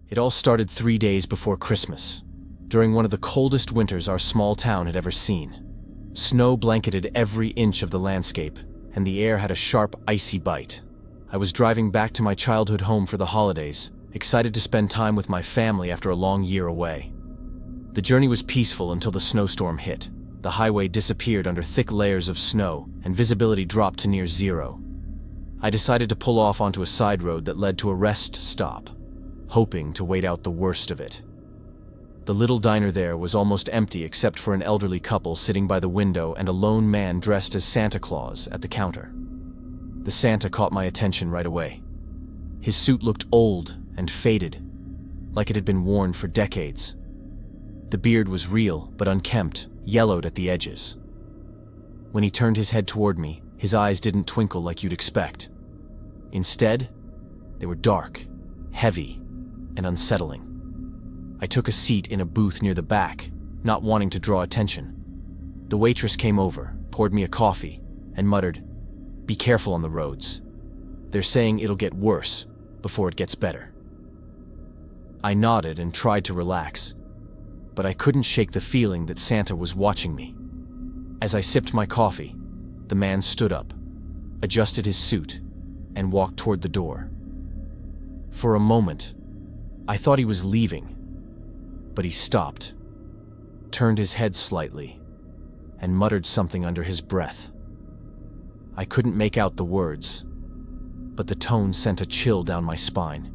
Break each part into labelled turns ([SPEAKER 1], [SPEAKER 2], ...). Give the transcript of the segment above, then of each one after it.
[SPEAKER 1] It all started 3 days before Christmas, during one of the coldest winters our small town had ever seen. Snow blanketed every inch of the landscape, and the air had a sharp, icy bite. I was driving back to my childhood home for the holidays, excited to spend time with my family after a long year away. The journey was peaceful until the snowstorm hit. The highway disappeared under thick layers of snow, and visibility dropped to near zero. I decided to pull off onto a side road that led to a rest stop, hoping to wait out the worst of it. The little diner there was almost empty except for an elderly couple sitting by the window and a lone man dressed as Santa Claus at the counter. The Santa caught my attention right away. His suit looked old and faded, like it had been worn for decades. The beard was real but unkempt, yellowed at the edges. When he turned his head toward me, his eyes didn't twinkle like you'd expect. Instead, they were dark, heavy, and unsettling. I took a seat in a booth near the back, not wanting to draw attention. The waitress came over, poured me a coffee, and muttered, "Be careful on the roads. They're saying it'll get worse before it gets better." I nodded and tried to relax, but I couldn't shake the feeling that Santa was watching me. As I sipped my coffee, the man stood up, adjusted his suit, and walked toward the door. For a moment, I thought he was leaving, but he stopped, turned his head slightly, and muttered something under his breath. I couldn't make out the words, but the tone sent a chill down my spine.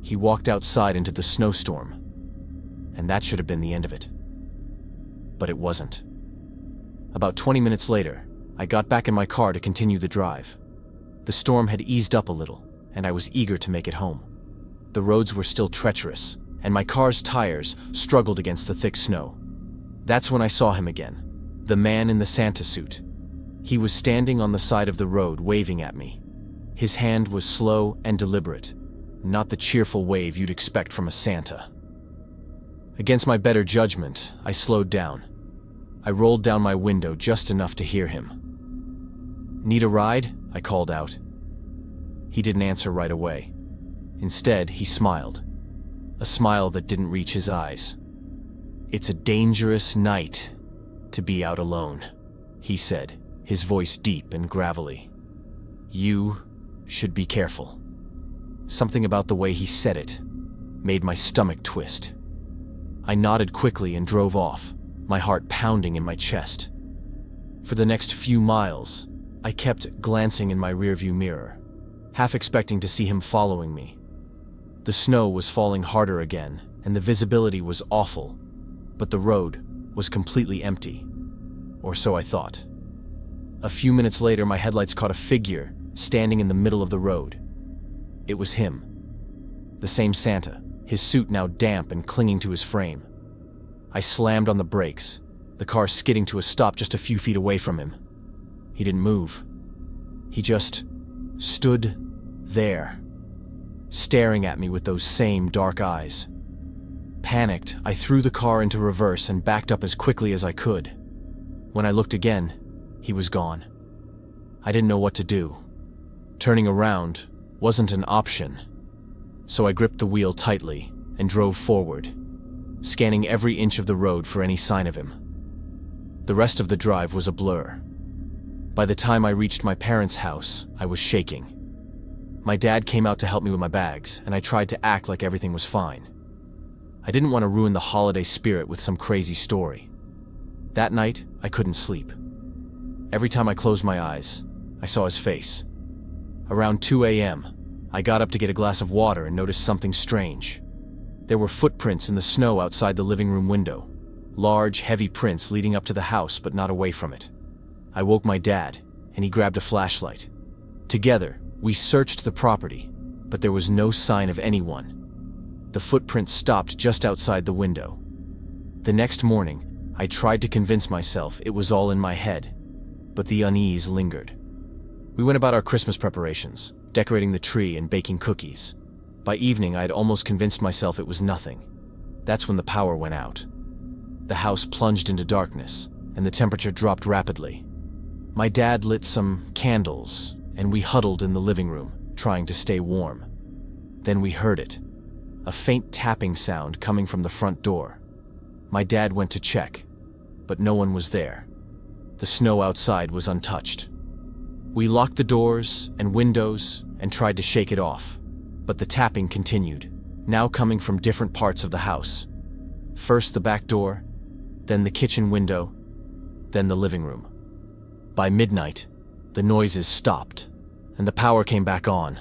[SPEAKER 1] He walked outside into the snowstorm, and that should have been the end of it. But it wasn't. About 20 minutes later, I got back in my car to continue the drive. The storm had eased up a little, and I was eager to make it home. The roads were still treacherous, and my car's tires struggled against the thick snow. That's when I saw him again, the man in the Santa suit. He was standing on the side of the road waving at me. His hand was slow and deliberate, not the cheerful wave you'd expect from a Santa. Against my better judgment, I slowed down. I rolled down my window just enough to hear him. "Need a ride?" I called out. He didn't answer right away. Instead, he smiled. A smile that didn't reach his eyes. "It's a dangerous night to be out alone," he said, his voice deep and gravelly. "You should be careful." Something about the way he said it made my stomach twist. I nodded quickly and drove off, my heart pounding in my chest. For the next few miles, I kept glancing in my rearview mirror, half expecting to see him following me. The snow was falling harder again, and the visibility was awful, but the road was completely empty. Or so I thought. A few minutes later, my headlights caught a figure standing in the middle of the road. It was him. The same Santa, his suit now damp and clinging to his frame. I slammed on the brakes, the car skidding to a stop just a few feet away from him. He didn't move. He just stood there, staring at me with those same dark eyes. Panicked, I threw the car into reverse and backed up as quickly as I could. When I looked again, he was gone. I didn't know what to do. Turning around wasn't an option, so I gripped the wheel tightly and drove forward, scanning every inch of the road for any sign of him. The rest of the drive was a blur. By the time I reached my parents' house, I was shaking. My dad came out to help me with my bags, and I tried to act like everything was fine. I didn't want to ruin the holiday spirit with some crazy story. That night, I couldn't sleep. Every time I closed my eyes, I saw his face. Around 2 a.m., I got up to get a glass of water and noticed something strange. There were footprints in the snow outside the living room window. Large, heavy prints leading up to the house but not away from it. I woke my dad, and he grabbed a flashlight. Together, we searched the property, but there was no sign of anyone. The footprints stopped just outside the window. The next morning, I tried to convince myself it was all in my head, but the unease lingered. We went about our Christmas preparations, decorating the tree and baking cookies. By evening, I had almost convinced myself it was nothing. That's when the power went out. The house plunged into darkness, and the temperature dropped rapidly. My dad lit some candles, and we huddled in the living room, trying to stay warm. Then we heard it. a faint tapping sound coming from the front door. My dad went to check, but no one was there. The snow outside was untouched. We locked the doors and windows and tried to shake it off, but the tapping continued, now coming from different parts of the house. First the back door, then the kitchen window, then the living room. By midnight, the noises stopped, and the power came back on.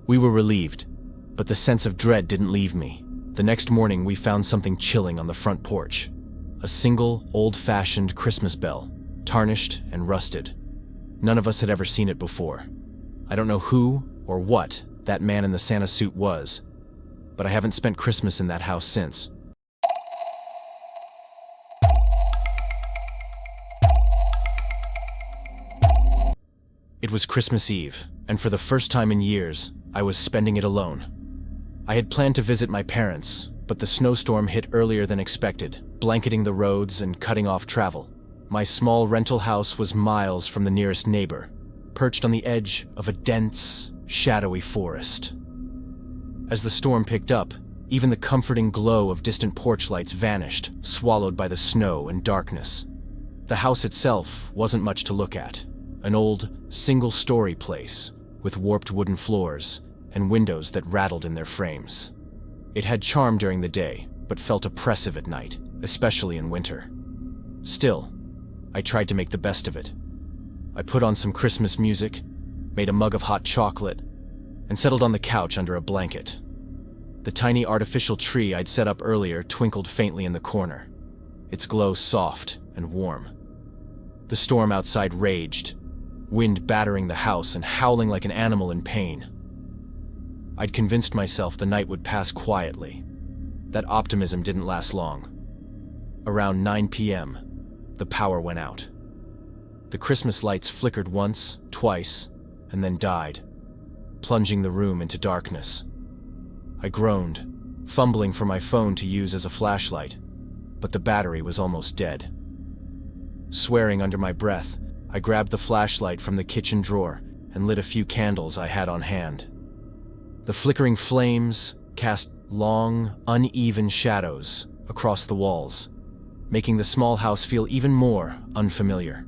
[SPEAKER 1] We were relieved, but the sense of dread didn't leave me. The next morning, we found something chilling on the front porch. A single, old-fashioned Christmas bell, tarnished and rusted. None of us had ever seen it before. I don't know who or what that man in the Santa suit was, but I haven't spent Christmas in that house since. It was Christmas Eve, and for the first time in years, I was spending it alone. I had planned to visit my parents, but the snowstorm hit earlier than expected, blanketing the roads and cutting off travel. My small rental house was miles from the nearest neighbor, perched on the edge of a dense, shadowy forest. As the storm picked up, even the comforting glow of distant porch lights vanished, swallowed by the snow and darkness. The house itself wasn't much to look at. An old, single-story place with warped wooden floors and windows that rattled in their frames. It had charm during the day, but felt oppressive at night, especially in winter. Still, I tried to make the best of it. I put on some Christmas music, made a mug of hot chocolate, and settled on the couch under a blanket. The tiny artificial tree I'd set up earlier twinkled faintly in the corner, its glow soft and warm. The storm outside raged, wind battering the house and howling like an animal in pain. I'd convinced myself the night would pass quietly. That optimism didn't last long. Around 9 p.m., the power went out. The Christmas lights flickered once, twice, and then died, plunging the room into darkness. I groaned, fumbling for my phone to use as a flashlight, but the battery was almost dead. Swearing under my breath, I grabbed the flashlight from the kitchen drawer and lit a few candles I had on hand. The flickering flames cast long, uneven shadows across the walls, making the small house feel even more unfamiliar.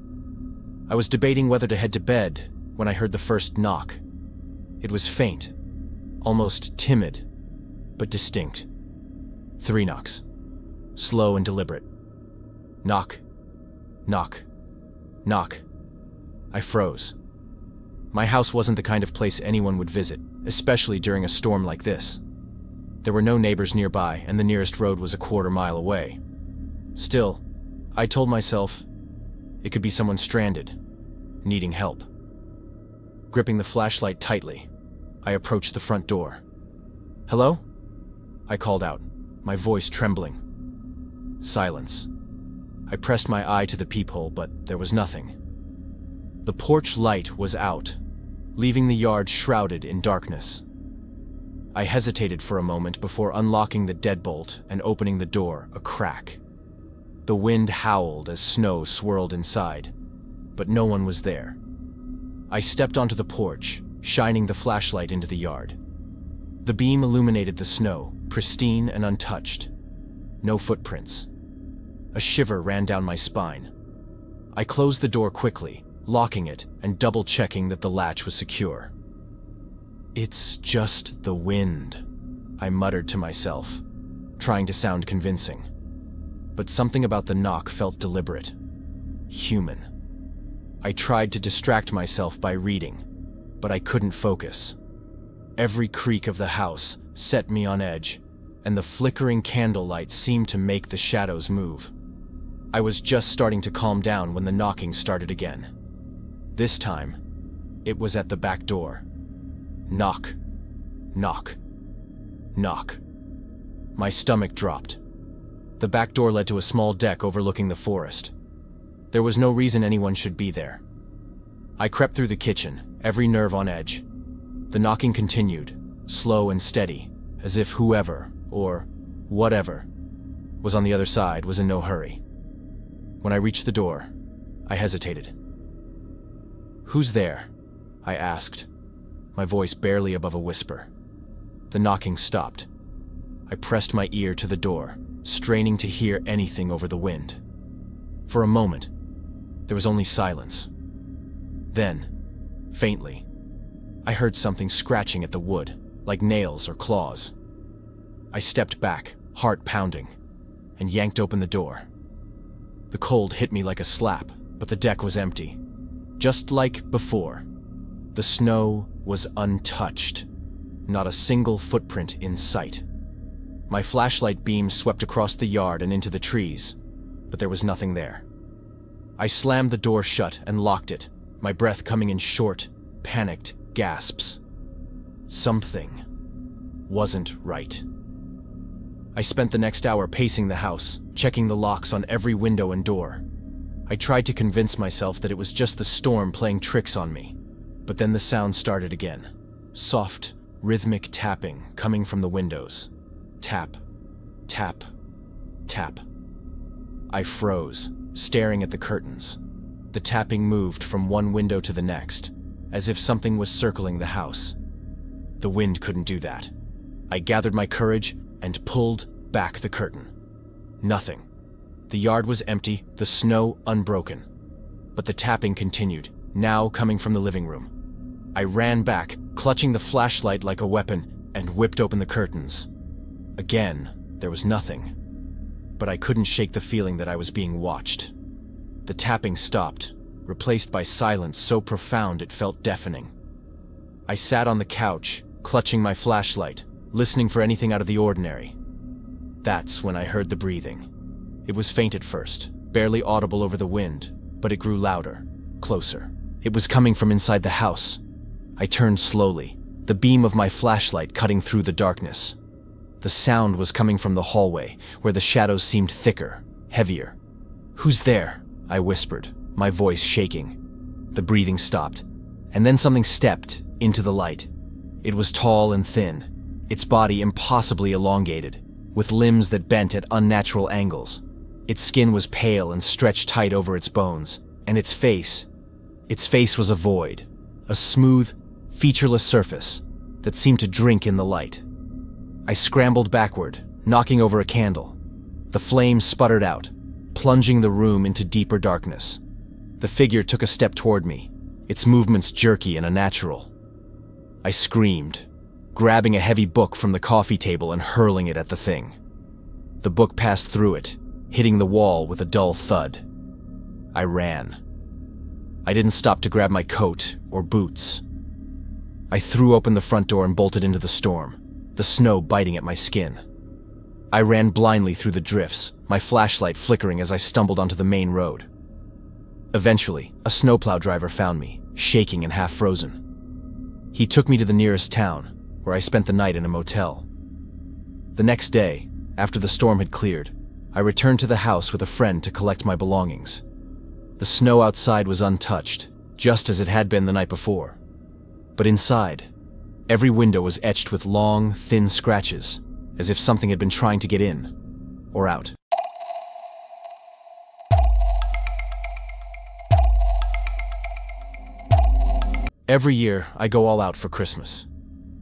[SPEAKER 1] I was debating whether to head to bed when I heard the first knock. It was faint, almost timid, but distinct. 3 knocks, slow and deliberate. Knock, knock, knock. I froze. My house wasn't the kind of place anyone would visit, especially during a storm like this. There were no neighbors nearby, and the nearest road was a quarter mile away. Still, I told myself it could be someone stranded, needing help. Gripping the flashlight tightly, I approached the front door. "Hello?" I called out, my voice trembling. Silence. I pressed my eye to the peephole, but there was nothing. The porch light was out, leaving the yard shrouded in darkness. I hesitated for a moment before unlocking the deadbolt and opening the door a crack. The wind howled as snow swirled inside, but no one was there. I stepped onto the porch, shining the flashlight into the yard. The beam illuminated the snow, pristine and untouched. No footprints. A shiver ran down my spine. I closed the door quickly, locking it and double-checking that the latch was secure. "It's just the wind," I muttered to myself, trying to sound convincing. But something about the knock felt deliberate, human. I tried to distract myself by reading, but I couldn't focus. Every creak of the house set me on edge, and the flickering candlelight seemed to make the shadows move. I was just starting to calm down when the knocking started again. This time, it was at the back door. Knock, knock, knock. My stomach dropped. The back door led to a small deck overlooking the forest. There was no reason anyone should be there. I crept through the kitchen, every nerve on edge. The knocking continued, slow and steady, as if whoever, or whatever, was on the other side was in no hurry. When I reached the door, I hesitated. "Who's there?" I asked, my voice barely above a whisper. The knocking stopped, I pressed my ear to the door, straining to hear anything over the wind. For a moment, there was only silence. Then, faintly, I heard something scratching at the wood, like nails or claws. I stepped back, heart pounding, and yanked open the door. The cold hit me like a slap, but the deck was empty. Just like before, the snow was untouched. Not a single footprint in sight. My flashlight beam swept across the yard and into the trees, but there was nothing there. I slammed the door shut and locked it, my breath coming in short, panicked gasps. Something wasn't right. I spent the next hour pacing the house, checking the locks on every window and door. I tried to convince myself that it was just the storm playing tricks on me, but then the sound started again. Soft, rhythmic tapping coming from the windows. Tap, tap, tap. I froze, staring at the curtains. The tapping moved from one window to the next, as if something was circling the house. The wind couldn't do that. I gathered my courage and pulled back the curtain. Nothing. The yard was empty, the snow unbroken. But the tapping continued, now coming from the living room. I ran back, clutching the flashlight like a weapon, and whipped open the curtains. Again, there was nothing. But I couldn't shake the feeling that I was being watched. The tapping stopped, replaced by silence so profound it felt deafening. I sat on the couch, clutching my flashlight, listening for anything out of the ordinary. That's when I heard the breathing. It was faint at first, barely audible over the wind, but it grew louder, closer. It was coming from inside the house. I turned slowly, the beam of my flashlight cutting through the darkness. The sound was coming from the hallway, where the shadows seemed thicker, heavier. "Who's there?" I whispered, my voice shaking. The breathing stopped, and then something stepped into the light. It was tall and thin, its body impossibly elongated, with limbs that bent at unnatural angles. Its skin was pale and stretched tight over its bones, and its face was a void, a smooth, featureless surface that seemed to drink in the light. I scrambled backward, knocking over a candle. The flame sputtered out, plunging the room into deeper darkness. The figure took a step toward me, its movements jerky and unnatural. I screamed, grabbing a heavy book from the coffee table and hurling it at the thing. The book passed through it, hitting the wall with a dull thud. I ran. I didn't stop to grab my coat or boots. I threw open the front door and bolted into the storm, the snow biting at my skin. I ran blindly through the drifts, my flashlight flickering as I stumbled onto the main road. Eventually, a snowplow driver found me, shaking and half frozen. He took me to the nearest town, where I spent the night in a motel. The next day, after the storm had cleared, I returned to the house with a friend to collect my belongings. The snow outside was untouched, just as it had been the night before. But inside, every window was etched with long, thin scratches, as if something had been trying to get in or out. Every year, I go all out for Christmas.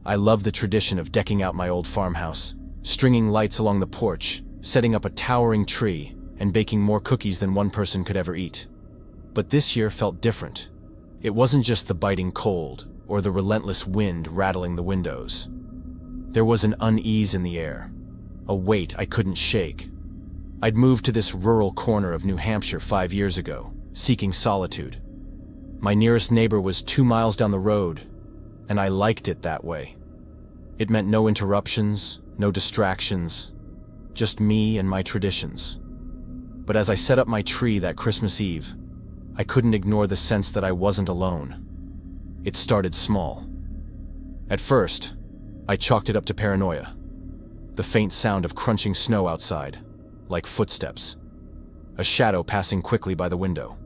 [SPEAKER 1] I love the tradition of decking out my old farmhouse, stringing lights along the porch, setting up a towering tree, and baking more cookies than one person could ever eat. But this year felt different. It wasn't just the biting cold or the relentless wind rattling the windows. There was an unease in the air, a weight I couldn't shake. I'd moved to this rural corner of New Hampshire 5 years ago, seeking solitude. My nearest neighbor was 2 miles down the road, and I liked it that way. It meant no interruptions, no distractions, just me and my traditions. But as I set up my tree that Christmas Eve, I couldn't ignore the sense that I wasn't alone. It started small. At first, I chalked it up to paranoia. The faint sound of crunching snow outside, like footsteps. A shadow passing quickly by the window.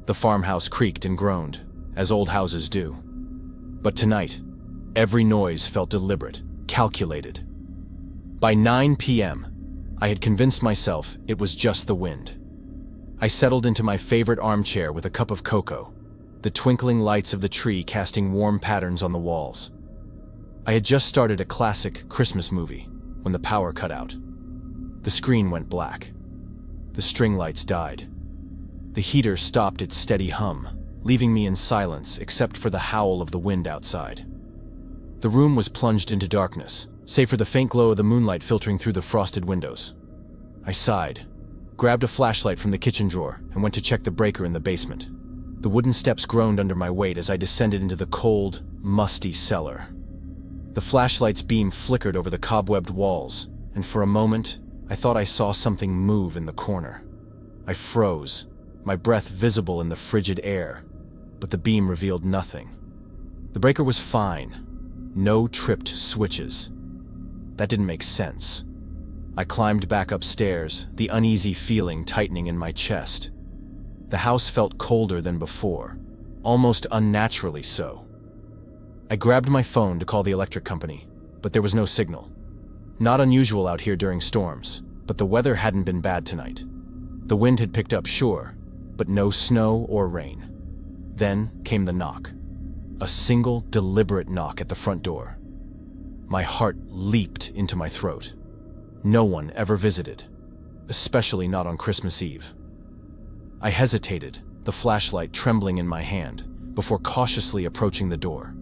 [SPEAKER 1] The farmhouse creaked and groaned, as old houses do. But tonight, every noise felt deliberate, calculated. By 9 p.m., I had convinced myself it was just the wind. I settled into my favorite armchair with a cup of cocoa, the twinkling lights of the tree casting warm patterns on the walls. I had just started a classic Christmas movie, when the power cut out. The screen went black. The string lights died. The heater stopped its steady hum, leaving me in silence except for the howl of the wind outside. The room was plunged into darkness, save for the faint glow of the moonlight filtering through the frosted windows. I sighed, grabbed a flashlight from the kitchen drawer, and went to check the breaker in the basement. The wooden steps groaned under my weight as I descended into the cold, musty cellar. The flashlight's beam flickered over the cobwebbed walls, and for a moment, I thought I saw something move in the corner. I froze, my breath visible in the frigid air, but the beam revealed nothing. The breaker was fine. No tripped switches. That didn't make sense. I climbed back upstairs, the uneasy feeling tightening in my chest. The house felt colder than before, almost unnaturally so. I grabbed my phone to call the electric company, but there was no signal. Not unusual out here during storms, but the weather hadn't been bad tonight. The wind had picked up, sure, but no snow or rain. Then came the knock. A single, deliberate knock at the front door. My heart leaped into my throat. No one ever visited, especially not on Christmas Eve. I hesitated, the flashlight trembling in my hand, before cautiously approaching the door.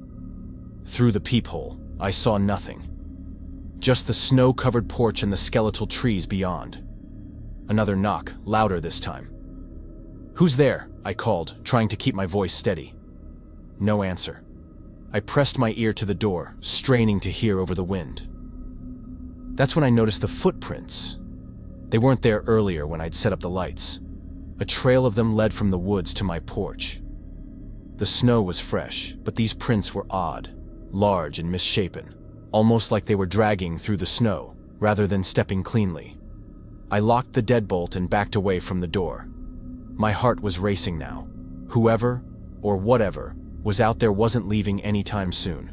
[SPEAKER 1] Through the peephole, I saw nothing. Just the snow-covered porch and the skeletal trees beyond. Another knock, louder this time. "Who's there?" I called, trying to keep my voice steady. No answer. I pressed my ear to the door, straining to hear over the wind. That's when I noticed the footprints. They weren't there earlier when I'd set up the lights. A trail of them led from the woods to my porch. The snow was fresh, but these prints were odd, large and misshapen, almost like they were dragging through the snow, rather than stepping cleanly. I locked the deadbolt and backed away from the door. My heart was racing now. Whoever, or whatever, was out there wasn't leaving anytime soon.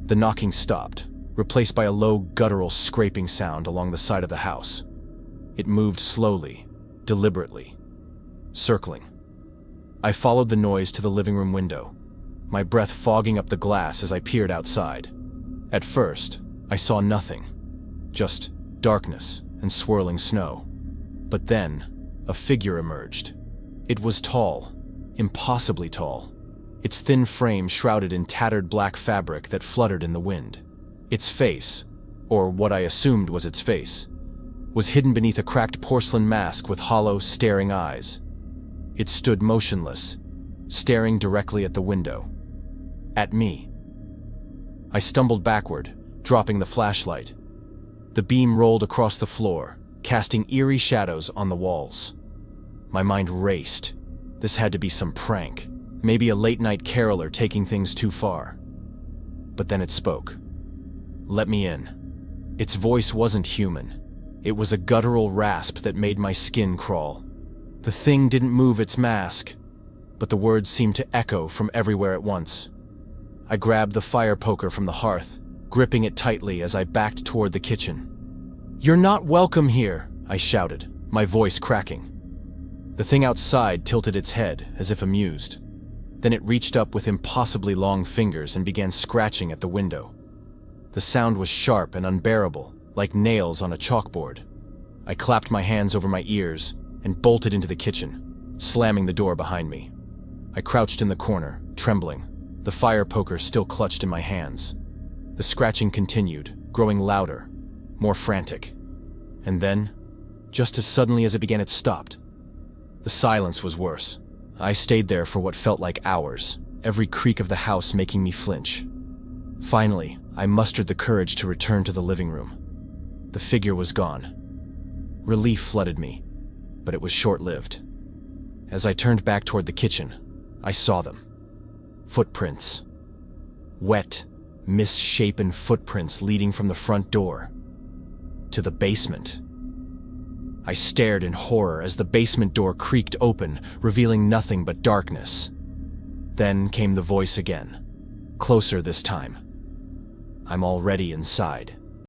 [SPEAKER 1] The knocking stopped, replaced by a low, guttural scraping sound along the side of the house. It moved slowly, deliberately, circling. I followed the noise to the living room window, my breath fogging up the glass as I peered outside. At first, I saw nothing, just darkness and swirling snow. But then, a figure emerged. It was tall, impossibly tall. Its thin frame shrouded in tattered black fabric that fluttered in the wind. Its face, or what I assumed was its face, was hidden beneath a cracked porcelain mask with hollow, staring eyes. It stood motionless, staring directly at the window. At me. I stumbled backward, dropping the flashlight. The beam rolled across the floor, casting eerie shadows on the walls. My mind raced. This had to be some prank. Maybe a late-night caroler taking things too far. But then it spoke. Let me in. Its voice wasn't human. It was a guttural rasp that made my skin crawl. The thing didn't move its mask, but the words seemed to echo from everywhere at once. I grabbed the fire poker from the hearth, gripping it tightly as I backed toward the kitchen. "You're not welcome here," I shouted, my voice cracking. The thing outside tilted its head, as if amused. Then it reached up with impossibly long fingers and began scratching at the window. The sound was sharp and unbearable, like nails on a chalkboard. I clapped my hands over my ears and bolted into the kitchen, slamming the door behind me. I crouched in the corner, trembling, the fire poker still clutched in my hands. The scratching continued, growing louder, more frantic. And then, just as suddenly as it began, it stopped. The silence was worse. I stayed there for what felt like hours, every creak of the house making me flinch. Finally, I mustered the courage to return to the living room. The figure was gone. Relief flooded me, but it was short-lived. As I turned back toward the kitchen, I saw them. Footprints. Wet, misshapen footprints leading from the front door to the basement. I stared in horror as the basement door creaked open, revealing nothing but darkness. Then came the voice again, closer this time. "I'm already inside."